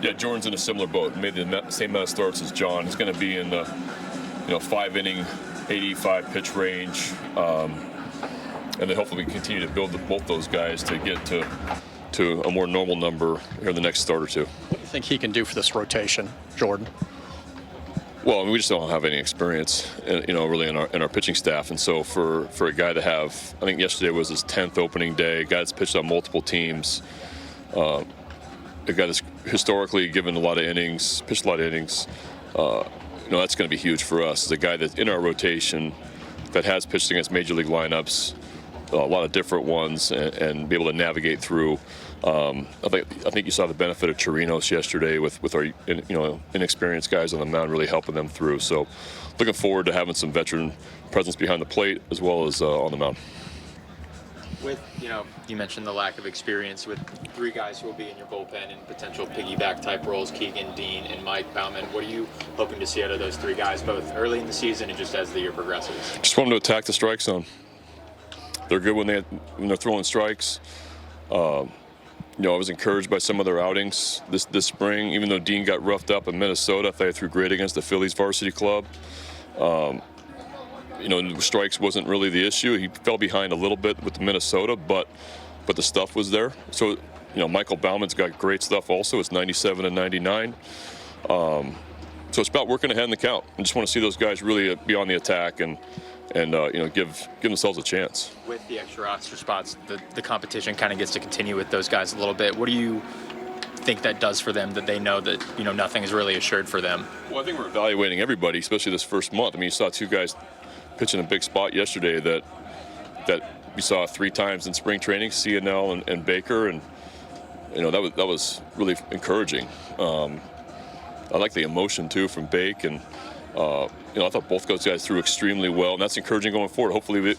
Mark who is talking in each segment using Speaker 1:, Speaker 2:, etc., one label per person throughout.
Speaker 1: Yeah, Jordan's in a similar boat. Made the same amount of starts as John. He's going to be in the 5-inning, 85 pitch range, and then hopefully we continue to build both those guys to get to a more normal number here in the next start or two.
Speaker 2: What do you think he can do for this rotation, Jordan?
Speaker 1: Well, I mean, we just don't have any experience, really in our pitching staff, and so for a guy to have, I think yesterday was his 10th opening day, a guy that's pitched on multiple teams, a guy that's historically given a lot of innings, pitched a lot of innings, that's going to be huge for us. As a guy that's in our rotation that has pitched against major league lineups, a lot of different ones, and be able to navigate through. I think you saw the benefit of Chirinos yesterday with our inexperienced guys on the mound really helping them through. So looking forward to having some veteran presence behind the plate as well as on the mound.
Speaker 3: With, you mentioned the lack of experience with three guys who will be in your bullpen in potential piggyback type roles, Keegan, Dean, and Mike Baumann. What are you hoping to see out of those three guys, both early in the season and just as the year progresses?
Speaker 1: Just want them to attack the strike zone. They're good when they're throwing strikes. I was encouraged by some of their outings this spring. Even though Dean got roughed up in Minnesota, I thought he threw great against the Phillies varsity club. Strikes wasn't really the issue. He fell behind a little bit with Minnesota, but the stuff was there. So, Michael Baumann's got great stuff also. It's 97 and 99. So it's about working ahead in the count. I just want to see those guys really be on the attack and give themselves a chance.
Speaker 3: With the extra roster spots, the competition kind of gets to continue with those guys a little bit. What do you think that does for them, that they know that nothing is really assured for them?
Speaker 1: Well, I think we're evaluating everybody, especially this first month. I mean, you saw two guys pitching a big spot yesterday that we saw 3 times in spring training, CNL and Baker, and that was really encouraging. I like the emotion too from Bake, and I thought both those guys threw extremely well, and that's encouraging going forward. Hopefully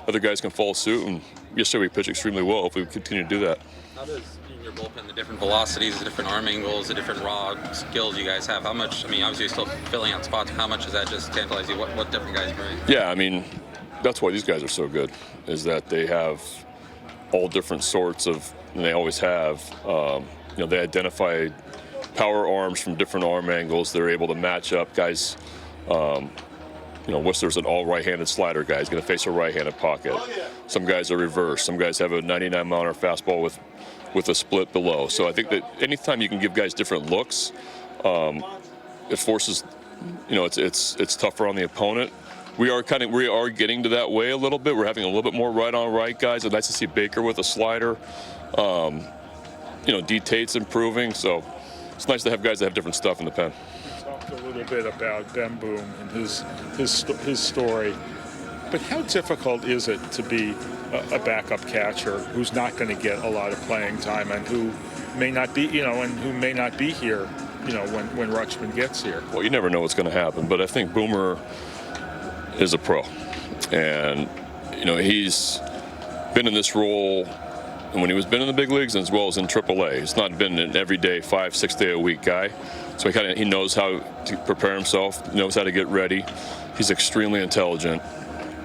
Speaker 1: other guys can follow suit, and yesterday we pitched extremely well. Hopefully we continue to do that.
Speaker 4: How does, in your bullpen, the different velocities, the different arm angles, the different raw skills you guys have, how much, obviously you're still filling out spots, how much does that just tantalize you? What different guys bring?
Speaker 1: Yeah, that's why these guys are so good, is that they have all different sorts of, and they always have, they identify power arms from different arm angles. They're able to match up guys. Whistler's an all right-handed slider guy. He's going to face a right-handed pocket. Some guys are reversed. Some guys have a 99-mile-an-hour fastball with a split below. So I think that anytime you can give guys different looks, it forces, it's tougher on the opponent. We are getting to that way a little bit. We're having a little bit more right-on-right guys. It's nice to see Baker with a slider. D. Tate's improving. So it's nice to have guys that have different stuff in the pen.
Speaker 5: A little bit about Ben Boom and his story, but how difficult is it to be a backup catcher who's not going to get a lot of playing time and who may not be, and who may not be here, when Rutschman gets here?
Speaker 1: Well, you never know what's going to happen, but I think Boomer is a pro, and he's been in this role when he was been in the big leagues as well as in AAA. He's not been an everyday 5-6 day a week guy. So he knows how to prepare himself, knows how to get ready. He's extremely intelligent.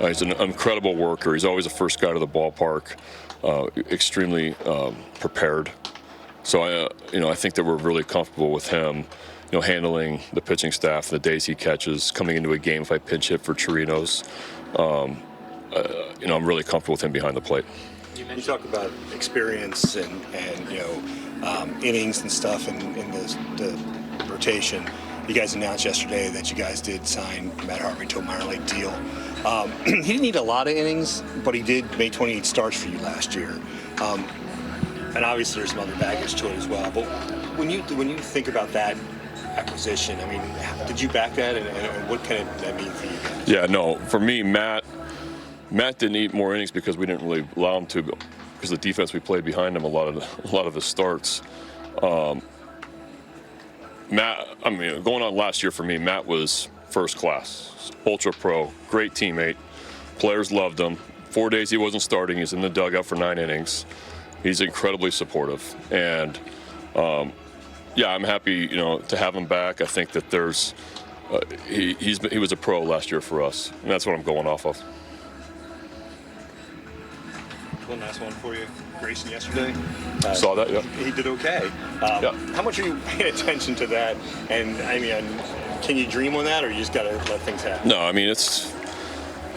Speaker 1: He's an incredible worker. He's always the first guy to the ballpark. Extremely prepared. So I think that we're really comfortable with him, handling the pitching staff, the days he catches, coming into a game if I pinch hit for Chirinos. I'm really comfortable with him behind the plate.
Speaker 6: You talk about experience and innings and stuff in the rotation. You guys announced yesterday that you guys did sign Matt Harvey to a minor league deal. He didn't need a lot of innings, but he did make 28 starts for you last year. And obviously there's some other baggage to it as well. But when you think about that acquisition, did you back that, and what can that mean for you guys?
Speaker 1: Yeah, no. For me, Matt didn't need more innings because we didn't really allow him to, because the defense we played behind him a lot of his starts. Matt, going on last year for me, Matt was first class, ultra pro, great teammate. Players loved him. 4 days he wasn't starting. He's in the dugout for 9 innings. He's incredibly supportive, and I'm happy, to have him back. I think that there's he was a pro last year for us, and that's what I'm going off of.
Speaker 6: One last one for you. Grayson yesterday.
Speaker 1: Saw that, yeah.
Speaker 6: He did okay.
Speaker 1: Yeah.
Speaker 6: How much are you paying attention to that? And I mean, can you dream on that, or you just got to let things happen?
Speaker 1: No, I mean,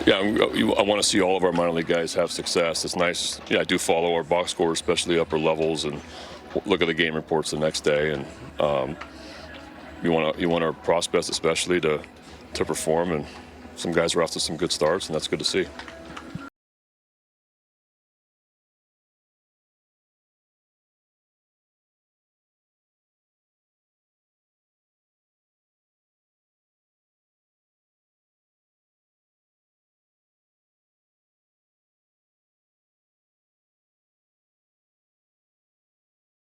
Speaker 1: I want to see all of our minor league guys have success. It's nice. Yeah, I do follow our box scores, especially upper levels, and look at the game reports the next day. And you want our prospects especially to perform, and some guys are off to some good starts, and that's good to see.